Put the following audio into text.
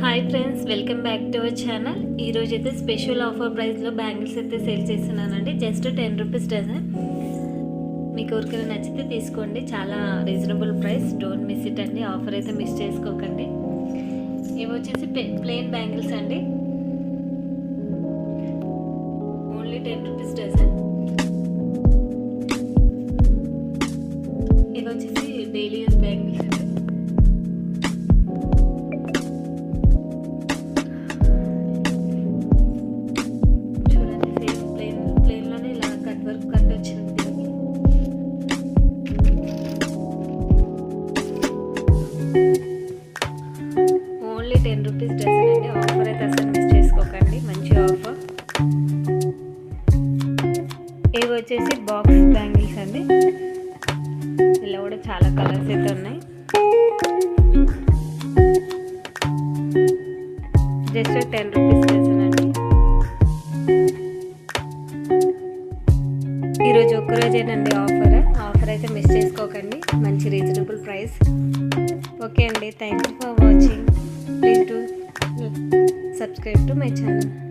Hi friends, welcome back to our channel. ఈరోజు అయితే special offer ప్రైస్లో బ్యాంగిల్స్ అయితే సేల్ చేస్తున్నానండి. Just 10 rupees dozen. మీకు ఎవరికైనా నచ్చితే తీసుకోండి, చాలా reasonable price. Don't miss it అండి, ఆఫర్ అయితే మిస్ చేసుకోకండి. ఇవి వచ్చేసి ప్లెయిన్ బ్యాంగిల్స్ అండి, ఓన్లీ 10 రూపీస్ డజన్. ఇవి వచ్చేసి డైలీ యూజ్ బ్యాంగిల్స్ అండి. ఓన్లీ 10 రూపీస్ డజన్ అండి. ఆఫర్ అయితే అసలు మిస్ చేసుకోకండి, మంచి ఆఫర్. ఇవి వచ్చేసి బాక్స్ బ్యాంగిల్స్ అండి. ఇలా కూడా చాలా కలర్స్ అయితే ఉన్నాయి. జస్ట్ 10 రూపీస్ డజన్ అండి. ఈరోజు ఒక్కరోజేనండి ఆఫర్ అయితే మిస్ చేసుకోకండి, మంచి రీజనబుల్ ప్రైస్. ఓకే అండి, thank you for watching. Please do subscribe to my channel.